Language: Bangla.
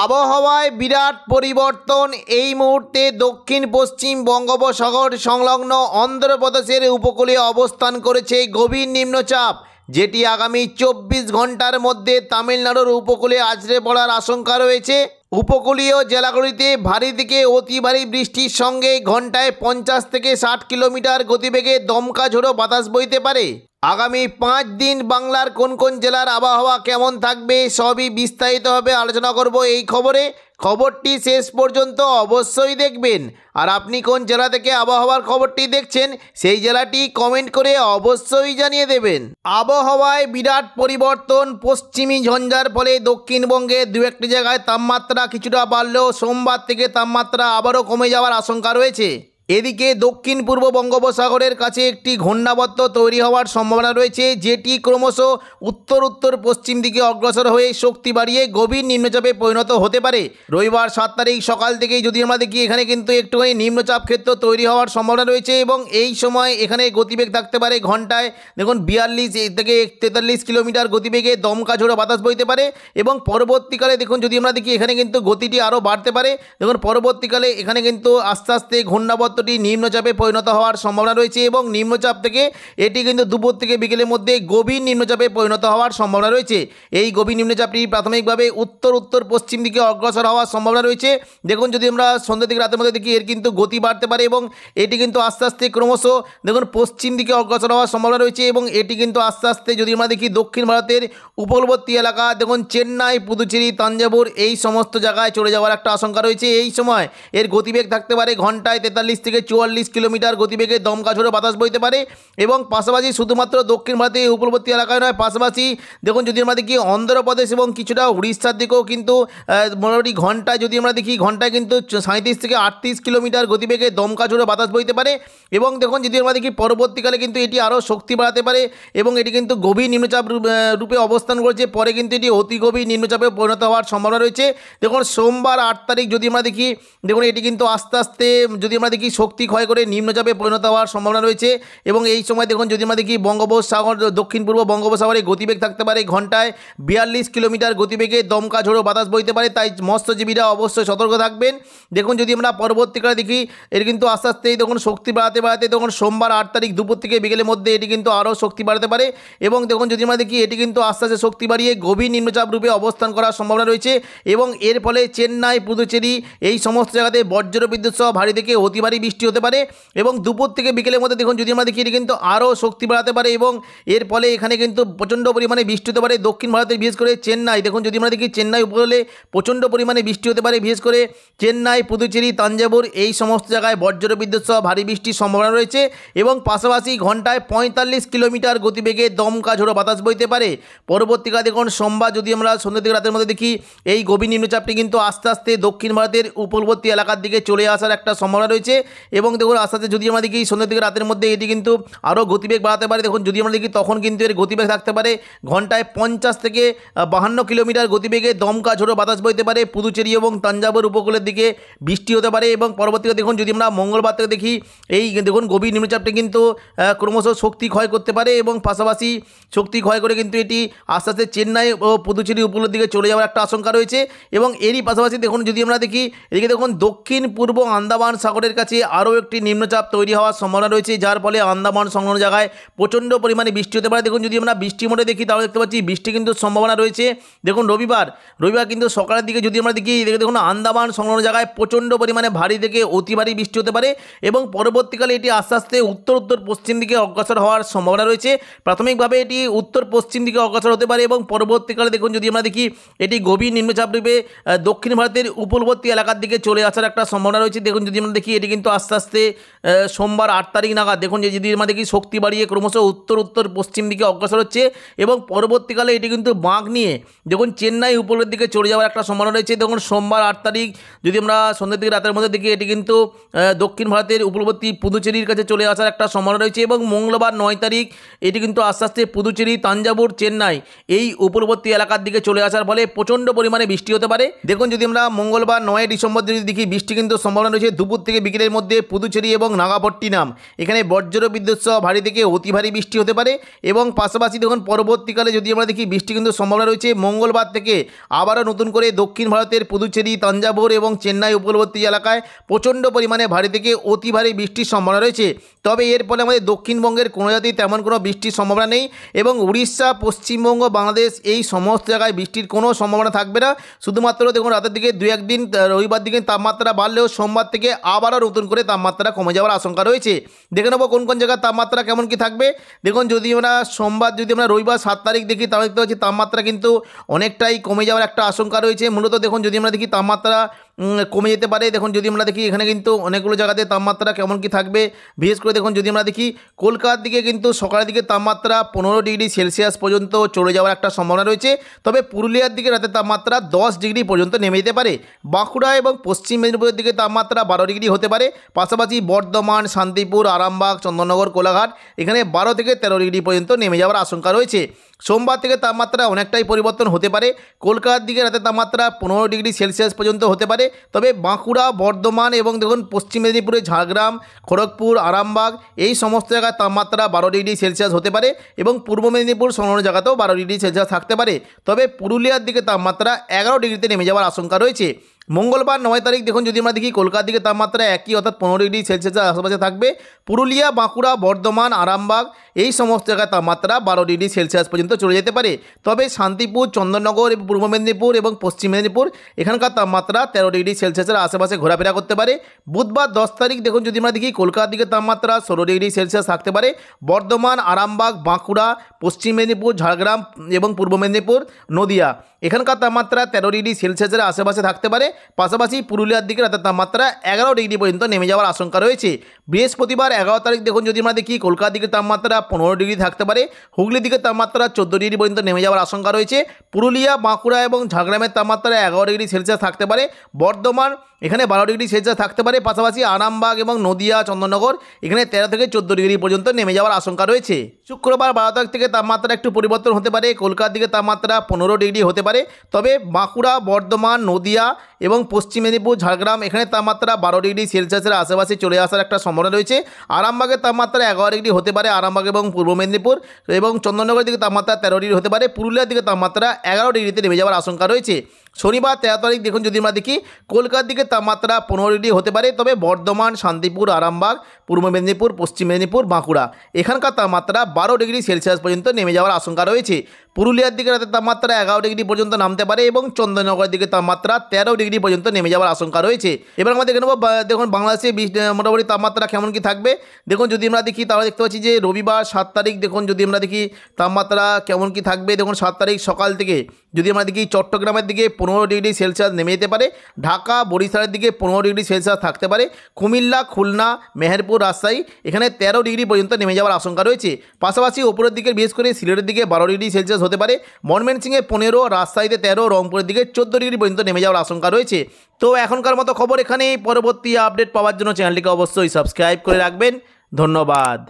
আবহাওয়ায় বিরাট পরিবর্তন। এই মুহূর্তে দক্ষিণ পশ্চিম বঙ্গোপসাগর সংলগ্ন অন্ধ্রপ্রদেশের উপকূলে অবস্থান করেছে গভীর নিম্নচাপ, যেটি আগামী 24 ঘন্টার মধ্যে তামিলনাড়ুর উপকূলে আছড়ে পড়ার আশঙ্কা রয়েছে। উপকূলীয় জেলাগুলিতে ভারী থেকে অতি ভারী বৃষ্টির সঙ্গে ঘন্টায় 50 থেকে 60 কিলোমিটার গতিবেগে দমকা ঝোড়ো বাতাস বইতে পারে। আগামী 5 দিন বাংলার কোন কোন জেলার আবহাওয়া কেমন থাকবে সবই বিস্তারিতভাবে আলোচনা করব এই খবরে। খবরটি শেষ পর্যন্ত অবশ্যই দেখবেন। আর আপনি কোন জেলা থেকে আবহাওয়ার খবরটি দেখছেন সেই জেলাটি কমেন্ট করে অবশ্যই জানিয়ে দেবেন। আবহাওয়ায় বিরাট পরিবর্তন। পশ্চিমী ঝঞ্ঝার ফলে দক্ষিণবঙ্গে দু একটি জায়গায় তাপমাত্রা কিছুটা বাড়লেও সোমবার থেকে তাপমাত্রা আবারও কমে যাওয়ার আশঙ্কা রয়েছে। এদিকে দক্ষিণ পূর্ব বঙ্গোপসাগরের কাছে একটি ঘূর্ণাবর্ত তৈরি হওয়ার সম্ভাবনা রয়েছে, যেটি ক্রমশ উত্তর উত্তর পশ্চিম দিকে অগ্রসর হয়ে শক্তি বাড়িয়ে গভীর নিম্নচাপে পরিণত হতে পারে। রবিবার 7 তারিখ সকাল থেকেই যদি আমরা দেখি এখানে কিন্তু একটুখানি নিম্নচাপ ক্ষেত্র তৈরি হওয়ার সম্ভাবনা রয়েছে এবং এই সময় এখানে গতিবেগ থাকতে পারে ঘন্টায় দেখুন 42 থেকে 43 কিলোমিটার গতিবেগে দমকা ঝোড়ো বাতাস বইতে পারে। এবং পরবর্তীকালে দেখুন যদি আমরা দেখি এখানে কিন্তু গতিটি আরও বাড়তে পারে। দেখুন পরবর্তীকালে এখানে কিন্তু আস্তে আস্তে ঘূর্ণাবর্ত নিম্নচাপে পরিণত হওয়ার সম্ভাবনা রয়েছে এবং নিম্নচাপ থেকে এটি কিন্তু দুপুর থেকে বিকেলের মধ্যে গভীর নিম্নচাপে পরিণত হওয়ার সম্ভাবনা রয়েছে। এই গভীর নিম্নচাপটি প্রাথমিকভাবে উত্তর উত্তর পশ্চিম দিকে অগ্রসর হওয়ার সম্ভাবনা রয়েছে। দেখুন যদি আমরা সন্ধ্যা থেকে রাতের মধ্যে দেখি এর কিন্তু গতি বাড়তে পারে এবং এটি কিন্তু আস্তে আস্তে ক্রমশ দেখুন পশ্চিম দিকে অগ্রসর হওয়ার সম্ভাবনা রয়েছে এবং এটি কিন্তু আস্তে আস্তে যদি আমরা দেখি দক্ষিণ ভারতের উপকূলবর্তী এলাকা দেখুন চেন্নাই, পুদুচেরি, তাঞ্জাবুর এই সমস্ত জায়গায় চলে যাওয়ার একটা আশঙ্কা রয়েছে। এই সময় এর গতিবেগ থাকতে পারে ঘন্টায় 43 থেকে 44 কিলোমিটার গতিবেগে দমকা ঝোড়ো বাতাস বইতে পারে। এবং পাশাপাশি শুধুমাত্র দক্ষিণ ভারতের উপকূলবর্তী এলাকায় নয়, পাশাপাশি দেখুন যদি আমরা দেখি অন্ধ্রপ্রদেশ এবং কিছুটা উড়িষ্যার দিকেও কিন্তু মোটামুটি ঘন্টায় যদি আমরা দেখি ঘন্টায় কিন্তু 37 থেকে 38 কিলোমিটার গতিবেগে দমকা ঝোড়ো বাতাস বইতে পারে। এবং দেখুন যদি আমরা দেখি পরবর্তীকালে কিন্তু এটি আরও শক্তি বাড়াতে পারে এবং এটি কিন্তু গভীর নিম্নচাপ রূপে অবস্থান করছে। পরে কিন্তু এটি অতি গভীর নিম্নচাপে পরিণত হওয়ার সম্ভাবনা রয়েছে। দেখুন সোমবার 8 তারিখ যদি আমরা দেখি দেখুন এটি কিন্তু আস্তে আস্তে যদি আমরা দেখি শক্তি ক্ষয় করে নিম্নচাপে পরিণত হওয়ার সম্ভাবনা রয়েছে। এবং এই সময় দেখুন যদি আমরা দেখি বঙ্গোপসাগর দক্ষিণ পূর্ব বঙ্গোপসাগরে গতিবেগ থাকতে পারে ঘন্টায় 42 কিলোমিটার গতিবেগে দমকা ঝোড়ো বাতাস বইতে পারে। তাই মৎস্যজীবীরা অবশ্যই সতর্ক থাকবেন। দেখুন যদি আমরা পরবর্তীকালে দেখি এর কিন্তু আস্তে আস্তেই দেখুন শক্তি বাড়াতে বাড়াতে তখন সোমবার 8 তারিখ দুপুর থেকে বিকেলের মধ্যে এটি কিন্তু আরও শক্তি বাড়াতে পারে। এবং দেখুন যদি আমরা দেখি এটি কিন্তু আস্তে আস্তে শক্তি বাড়িয়ে গভীর নিম্নচাপ রূপে অবস্থান করার সম্ভাবনা রয়েছে। এবং এর ফলে চেন্নাই, পুদুচেরি এই সমস্ত জায়গাতে বজ্র বিদ্যুৎ সহ ভারী থেকে অতি ভারী বৃষ্টি হতে পারে। এবং দুপুর থেকে বিকেলের মধ্যে দেখুন যদি আমরা দেখি এটি কিন্তু আরও শক্তি বাড়াতে পারে এবং এর ফলে এখানে কিন্তু প্রচণ্ড পরিমাণে বৃষ্টি হতে পারে দক্ষিণ ভারতের, বিশেষ করে চেন্নাই। দেখুন যদি আমরা দেখি চেন্নাই উপকূলে প্রচণ্ড পরিমাণে বৃষ্টি হতে পারে, বিশেষ করে চেন্নাই, পুদুচেরি, তাঞ্জাবুর এই সমস্ত জায়গায় বজ্র বিদ্যুৎ সহ ভারী বৃষ্টির সম্ভাবনা রয়েছে। এবং পাশাপাশি ঘন্টায় 45 কিলোমিটার গতিবেগে দমকা ঝোড়ো বাতাস বইতে পারে। পরবর্তীকালে দেখুন সোমবার যদি আমরা সন্ধ্যা থেকে রাতের মধ্যে দেখি এই গভীর নিম্নচাপটি কিন্তু আস্তে আস্তে দক্ষিণ ভারতের উপকূলবর্তী এলাকার দিকে চলে আসার একটা সম্ভাবনা রয়েছে। এবং দেখুন আস্তে আস্তে যদি আমরা দেখি সন্ধ্যা থেকে রাতের মধ্যে এটি কিন্তু আরও গতিবেগ বাড়াতে পারে। দেখুন যদি আমরা দেখি তখন কিন্তু এর গতিবেগ থাকতে পারে ঘন্টায় 50 থেকে 52 কিলোমিটার গতিবেগে দমকা ঝোড়ো বাতাস বইতে পারে। পুদুচেরি এবং তাঞ্জাবুর উপকূলের দিকে বৃষ্টি হতে পারে। এবং পরবর্তীতে দেখুন যদি আমরা মঙ্গলবার থেকে দেখি এই দেখুন গভীর নিম্নচাপটি কিন্তু ক্রমশ শক্তি ক্ষয় করতে পারে এবং পাশাপাশি শক্তি ক্ষয় করে কিন্তু এটি আস্তে আস্তে চেন্নাই ও পুদুচেরি উপকূলের দিকে চলে যাওয়ার একটা আশঙ্কা রয়েছে। এবং এরই পাশাপাশি দেখুন যদি আমরা দেখি এদিকে দেখুন দক্ষিণ পূর্ব আন্দামান সাগরের কাছে আরও একটি নিম্নচাপ তৈরি হওয়ার সম্ভাবনা রয়েছে, যার ফলে আন্দামান সংলগ্ন জায়গায় প্রচণ্ড পরিমাণে বৃষ্টি হতে পারে। দেখুন যদি আমরা বৃষ্টি মোডে দেখি তাহলে দেখতে পাচ্ছি বৃষ্টি কিন্তু সম্ভাবনা রয়েছে। দেখুন রবিবার কিন্তু সকালের দিকে যদি আমরা দেখি দেখুন আন্দামান সংলগ্ন জায়গায় প্রচণ্ড পরিমাণে ভারী থেকে অতি ভারী বৃষ্টি হতে পারে। এবং পরবর্তীকালে এটি আস্তে আস্তে উত্তর উত্তর পশ্চিম দিকে অগ্রসর হওয়ার সম্ভাবনা রয়েছে। প্রাথমিকভাবে এটি উত্তর পশ্চিম দিকে অগ্রসর হতে পারে এবং পরবর্তীকালে দেখুন যদি আমরা দেখি এটি গভীর নিম্নচাপ রূপে দক্ষিণ ভারতের উপকূলবর্তী এলাকার দিকে চলে আসার একটা সম্ভাবনা রয়েছে। দেখুন যদি আমরা দেখি এটি কিন্তু আস্তে আস্তে সোমবার 8 তারিখ নাগাদ দেখুন যদি আমরা দেখি শক্তি বাড়িয়ে ক্রমশ উত্তর উত্তর পশ্চিম দিকে অগ্রসর হচ্ছে। এবং পরবর্তীকালে এটি কিন্তু বাঁক নিয়ে দেখুন চেন্নাই উপকূলের দিকে চলে যাওয়ার একটা সম্ভাবনা রয়েছে। দেখুন সোমবার 8 তারিখ যদি আমরা সন্ধ্যা থেকে রাতের মধ্যে দেখি এটি কিন্তু দক্ষিণ ভারতের উপকূলবর্তী পুদুচেরির কাছে চলে আসার একটা সম্ভাবনা রয়েছে। এবং মঙ্গলবার 9 তারিখ এটি কিন্তু আস্তে আস্তে পুদুচেরি, তাঞ্জাবুর, চেন্নাই এই উপকূলবর্তী এলাকার দিকে চলে আসার ফলে প্রচণ্ড পরিমাণে বৃষ্টি হতে পারে। দেখুন যদি আমরা মঙ্গলবার 9 ডিসেম্বর যদি দেখি বৃষ্টি কিন্তু সম্ভাবনা রয়েছে দুপুর থেকে বিকেলের মধ্যে মধ্যে পুদুচেরি এবং নাগাপট্টিনাম এখানে বজ্র বিদ্যুৎ সহ ভারী থেকে অতি ভারী বৃষ্টি হতে পারে। এবং পাশাপাশি দেখুন পরবর্তীকালে যদি আমরা দেখি বৃষ্টি কিন্তু সম্ভাবনা রয়েছে মঙ্গলবার থেকে আবারও নতুন করে দক্ষিণ ভারতের পুদুচেরি, তাঞ্জাভুর এবং চেন্নাই উপকূলবর্তী এলাকায় প্রচণ্ড পরিমাণে ভারী থেকে অতি ভারী বৃষ্টির সম্ভাবনা রয়েছে। তবে এর ফলে আমাদের দক্ষিণবঙ্গের কোনো জায়গাতেই তেমন কোনো বৃষ্টির সম্ভাবনা নেই এবং উড়িষ্যা, পশ্চিমবঙ্গ, বাংলাদেশ এই সমস্ত জায়গায় বৃষ্টির কোনো সম্ভাবনা থাকবে না। শুধুমাত্র দেখুন রাতের দিকে 2-1 দিন রবিবার দিকে তাপমাত্রা বাড়লেও সোমবার থেকে আবারও নতুন করে তাপমাত্রা কমে যাওয়ার আশঙ্কা রয়েছে। দেখে নেবো কোন কোন জায়গার তাপমাত্রা কেমন কি থাকবে। দেখুন যদি আমরা সোমবার, যদি আমরা রবিবার 7 তারিখ দেখি তাহলে দেখতে পাচ্ছি তাপমাত্রা কিন্তু অনেকটাই কমে যাওয়ার একটা আশঙ্কা রয়েছে। মূলত দেখুন যদি আমরা দেখি তাপমাত্রা কমে যেতে পারে। দেখুন যদি আমরা দেখি এখানে কিন্তু অনেকগুলো জায়গাতে তাপমাত্রা কেমন কি থাকবে, বিশেষ করে দেখুন যদি আমরা দেখি কলকাতার দিকে কিন্তু সকালের দিকে তাপমাত্রা 15 ডিগ্রি সেলসিয়াস পর্যন্ত চলে যাওয়ার একটা সম্ভাবনা রয়েছে। তবে পুরুলিয়ার দিকে রাতের তাপমাত্রা 10 ডিগ্রি পর্যন্ত নেমে যেতে পারে। বাঁকুড়া এবং পশ্চিম মেদিনীপুরের দিকে তাপমাত্রা 12 ডিগ্রি হতে পারে। পাশাপাশি বর্ধমান, শান্তিপুর, আরামবাগ, চন্দননগর, কোলাঘাট এখানে 12 থেকে 13 ডিগ্রি পর্যন্ত নেমে যাওয়ার আশঙ্কা রয়েছে। সোমবার থেকে তাপমাত্রা অনেকটাই পরিবর্তন হতে পারে। কলকাতার দিকে রাতের তাপমাত্রা 15 ডিগ্রি সেলসিয়াস পর্যন্ত হতে পারে। তবে বাঁকুড়া, বর্ধমান এবং দেখুন পশ্চিম মেদিনীপুরে ঝাড়গ্রাম, খড়গপুর, আরামবাগ এই সমস্ত জায়গায় তাপমাত্রা 12 ডিগ্রি সেলসিয়াস হতে পারে এবং পূর্ব মেদিনীপুর সংলগ্ন জায়গাতেও 12 ডিগ্রি সেলসিয়াস থাকতে পারে। তবে পুরুলিয়ার দিকে তাপমাত্রা 11 ডিগ্রিতে নেমে যাওয়ার আশঙ্কা রয়েছে। মঙ্গলবার 9 তারিখ দেখুন যদি আমরা দেখি কলকাতার দিকে তাপমাত্রা একই অর্থাৎ 15 ডিগ্রি সেলসিয়াসের আশেপাশে থাকবে। পুরুলিয়া, বাঁকুড়া, বর্ধমান, আরামবাগ এই সমস্ত জায়গায় তাপমাত্রা 12 ডিগ্রি সেলসিয়াস পর্যন্ত চলে যেতে পারে। তবে শান্তিপুর, চন্দননগর, পূর্ব মেদিনীপুর এবং পশ্চিম মেদিনীপুর এখানকার তাপমাত্রা 13 ডিগ্রি সেলসিয়াসের আশেপাশে ঘোরাফেরা করতে পারে। বুধবার 10 তারিখ দেখুন যদি আমরা দেখি কলকাতার দিকে তাপমাত্রা 16 ডিগ্রি সেলসিয়াস থাকতে পারে। বর্ধমান, আরামবাগ, বাঁকুড়া, পশ্চিম মেদিনীপুর, ঝাড়গ্রাম এবং পূর্ব মেদিনীপুর, নদিয়া এখানকার তাপমাত্রা 13 ডিগ্রি সেলসিয়াসের আশেপাশে থাকতে পারে। পাশাপাশি পুরুলিয়ার দিকে রাতের তাপমাত্রা 11 ডিগ্রি পর্যন্ত নেমে যাওয়ার আশঙ্কা রয়েছে। বৃহস্পতিবার 11 তারিখ দেখুন যদি আমরা দেখি কলকাতার দিকে তাপমাত্রা 15 ডিগ্রি থাকতে পারে। হুগলির দিকে তাপমাত্রা 14 ডিগ্রি পর্যন্ত নেমে যাওয়ার আশঙ্কা রয়েছে। পুরুলিয়া, বাঁকুড়া এবং ঝাড়গ্রামের তাপমাত্রা 11 ডিগ্রি সেলসিয়াস থাকতে পারে। বর্ধমান এখানে 12 ডিগ্রি সেলসিয়াস থাকতে পারে। পাশাপাশি আরামবাগ এবং নদিয়া, চন্দননগর এখানে 13 থেকে 14 ডিগ্রি পর্যন্ত নেমে যাওয়ার আশঙ্কা রয়েছে। শুক্রবার 12 তারিখ থেকে তাপমাত্রা একটু পরিবর্তন হতে পারে। কলকাতার দিকে তাপমাত্রা 15 ডিগ্রি হতে পারে। তবে বাঁকুড়া, বর্ধমান, নদিয়া এবং পশ্চিম মেদিনীপুর, ঝাড়গ্রাম এখানে তাপমাত্রা 12 ডিগ্রি সেলসিয়াসের আশেপাশে চলে আসার একটা সম্ভাবনা রয়েছে। আরামবাগের তাপমাত্রা 11 ডিগ্রি হতে পারে। আরামবাগ এবং পূর্ব মেদিনীপুর এবং চন্দননগরের দিকে তাপমাত্রা 13 ডিগ্রি হতে পারে। পুরুলিয়ার দিকে তাপমাত্রা 11 ডিগ্রিতে নেমে যাওয়ার আশঙ্কা রয়েছে। শনিবার 13 তারিখ দেখুন যদি আমরা দেখি কলকাতার দিকে তাপমাত্রা 15 ডিগ্রি হতে পারে। তবে বর্ধমান, শান্তিপুর, আরামবাগ, পূর্ব মেদিনীপুর, পশ্চিম মেদিনীপুর, বাঁকুড়া এখানকার তাপমাত্রা 12 ডিগ্রি সেলসিয়াস পর্যন্ত নেমে যাওয়ার আশঙ্কা রয়েছে। পুরুলিয়ার দিকে রাতের তাপমাত্রা 11 ডিগ্রি পর্যন্ত নামতে পারে এবং চন্দননগরের দিকে তাপমাত্রা 13 ডিগ্রি পর্যন্ত নেমে যাওয়ার আশঙ্কা রয়েছে। এবার আমরা দেখে নেব দেখুন বাংলাদেশে মোটামুটি তাপমাত্রা কেমন কি থাকবে। দেখুন যদি আমরা দেখি তাহলে দেখতে পাচ্ছি যে রবিবার 7 তারিখ দেখুন যদি আমরা দেখি তাপমাত্রা কেমন কি থাকবে। দেখুন 7 তারিখ সকাল থেকে যদি আমরা দেখি চট্টগ্রামের দিকে 15 ডিগ্রি সেলসিয়াস নেমে যেতে পারে। ঢাকা, বরিশালের দিকে 15 ডিগ্রি সেলসিয়াস থাকতে পারে। কুমিল্লা, খুলনা, মেহেরপুর, রাজশাহী এখানে 13 ডিগ্রি পর্যন্ত নেমে যাওয়ার আশঙ্কা রয়েছে। পাশাপাশি উপরের দিকে বিশেষ করে সিলেটের দিকে 12 ডিগ্রি সেলসিয়াস হতে পারে। ময়মনসিংহে 15, রাজশাহীতে 13, রংপুরের দিকে 14 ডিগ্রি পর্যন্ত নেমে যাওয়ার আশঙ্কা রয়েছে। তো এখনকার মতো খবর এখানেই। পরবর্তী আপডেট পাওয়ার জন্য চ্যানেলটিকে অবশ্যই সাবস্ক্রাইব করে রাখবেন। ধন্যবাদ।